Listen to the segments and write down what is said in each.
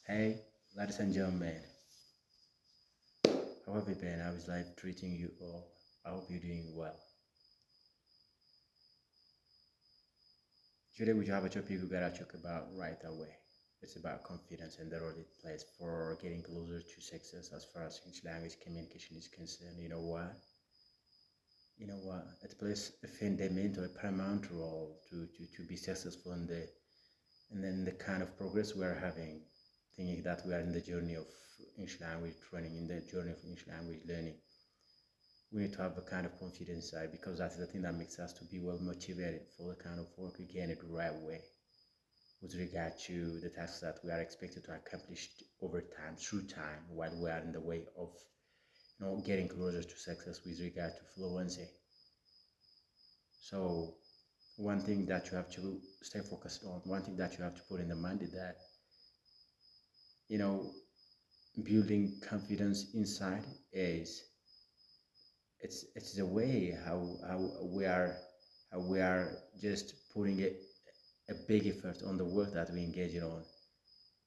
Hey, ladies and gentlemen, how have you been? How is life treating you all? I hope you're doing well. Today we have a topic we gotta talk about right away. It's about confidence and the role it plays for getting closer to success as far as English language communication is concerned. You know what? It plays a fundamental, a paramount role to be successful in the and then the kind of progress we are having, thinking that we are in the journey of English language training, in the journey of English language learning. We need to have a kind of confidence side because that's the thing that makes us to be well motivated for the kind of work we get it the right way with regard to the tasks that we are expected to accomplish over time, through time, while we are in the way of getting closer to success with regard to fluency. So one thing that you have to stay focused on, one thing that you have to put in the mind is that you know building confidence inside is it's the way how we are just putting a big effort on the work that we engage in on,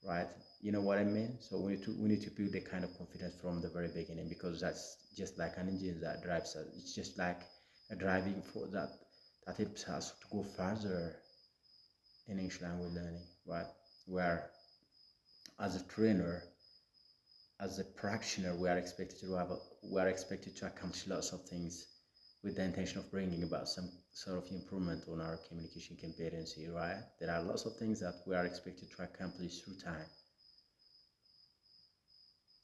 right? You know what I mean? So we need to build the kind of confidence from the very beginning because that's just like an engine that drives us. It's just like a driving force that helps us to go further in English language learning, right? Where as a trainer, as a practitioner, we are expected to accomplish lots of things with the intention of bringing about some sort of improvement on our communication competency, right? There are lots of things that we are expected to accomplish through time.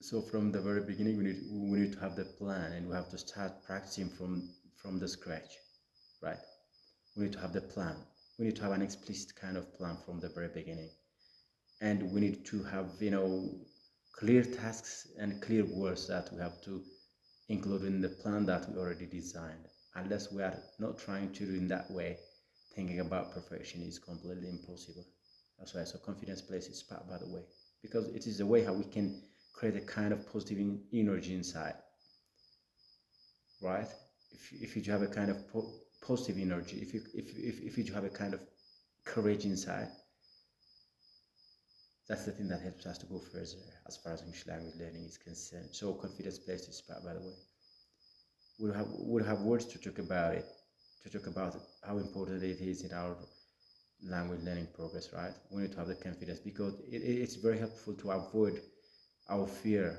So from the very beginning, we need to have the plan, and we have to start practicing from the scratch, right? We need to have the plan. We need to have an explicit kind of plan from the very beginning, and we need to have clear tasks and clear goals that we have to include in the plan that we already designed. Unless we are not trying to do in that way, thinking about perfection is completely impossible. That's why so confidence plays its part, by the way, because it is the way how we can create a kind of positive energy inside, right? If you have a kind of positive energy, if you have a kind of courage inside, that's the thing that helps us to go further as far as English language learning is concerned. So confidence plays its part, by the way. We'll have words to talk about it, to talk about how important it is in our language learning progress, right? We need to have the confidence because it's very helpful to avoid our fear,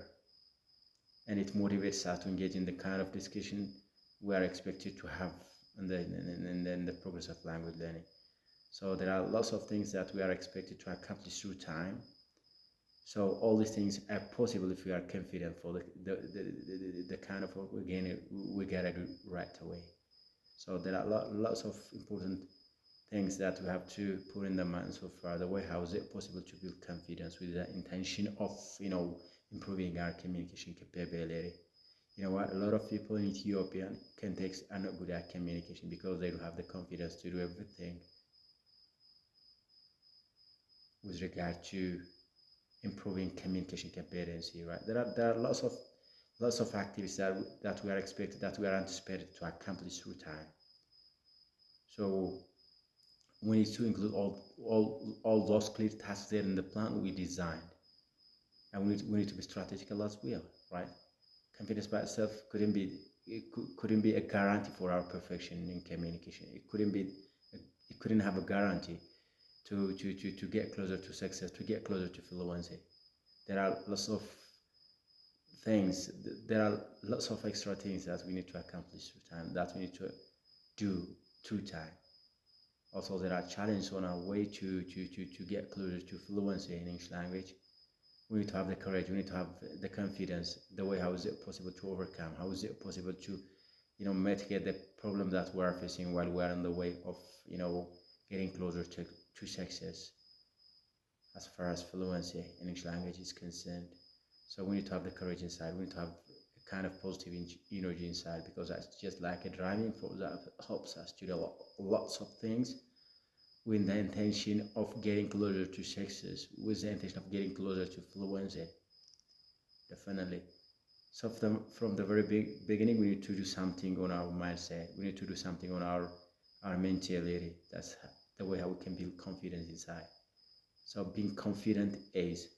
and it motivates us to engage in the kind of discussion we are expected to have in the progress of language learning. So there are lots of things that we are expected to accomplish through time. So all these things are possible if we are confident for the kind of work we get it right away. So there are lots of important things that we have to put in the mind so far. The way how is it possible to build confidence with the intention of improving our communication capability. You know what? A lot of people in Ethiopia can take are not good at communication because they don't have the confidence to do everything with regard to improving communication competency. Right? There are lots of activities that we are expected, that we are anticipated to accomplish through time. So we need to include all those clear tasks there in the plan we designed, and we need to be strategical as well, right? Confidence by itself couldn't be a guarantee for our perfection in communication. It couldn't have a guarantee to get closer to success, to get closer to fluency. There are lots of things. There are lots of extra things that we need to accomplish through time, that we need to do through time. Also, there are challenges on our way to get closer to fluency in English language. We need to have the courage, we need to have the confidence, the way how is it possible to overcome, how is it possible to mitigate the problem that we are facing while we are on the way of getting closer to success as far as fluency in English language is concerned. So we need to have the courage inside, we need to have a kind of positive energy inside, because that's just like a driving force that helps us to do lots of things with the intention of getting closer to success, with the intention of getting closer to fluency. Definitely. So from the very beginning, we need to do something on our mindset. We need to do something on our mentality. That's the way how we can build confidence inside. So being confident is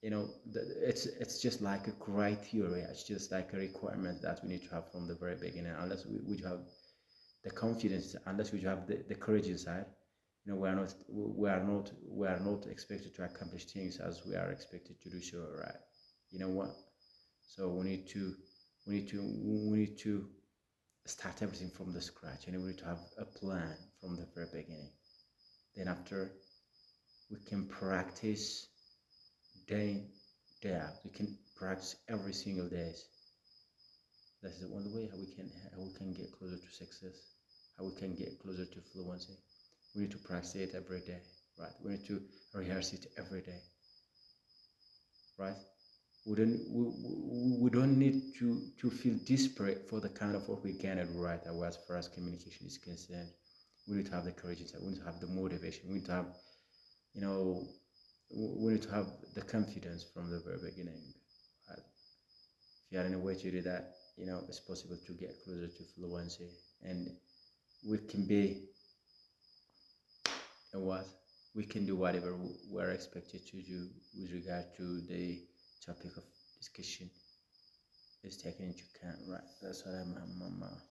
it's just like a criteria. It's just like a requirement that we need to have from the very beginning. Unless we have the confidence, unless we have the courage inside, we are not expected to accomplish things as we are expected to do so, right? You know what? So we need to start everything from the scratch, and we need to have a plan from the very beginning. Then after, we can practice day day out. We can practice every single day. That's the only way how we can get closer to success, how we can get closer to fluency. We need to practice it every day, right? We need to rehearse it every day, right? We don't need to feel desperate for the kind of work we can do right away. As far as communication is concerned, we need to have the courage inside. We need to have the motivation. We need to have, you know, we need to have the confidence from the very beginning. Right? If you are in a way to do that, it's possible to get closer to fluency, and we can be a what? We can do whatever we're expected to do with regard to the topic of discussion is taken into account, right? That's what I'm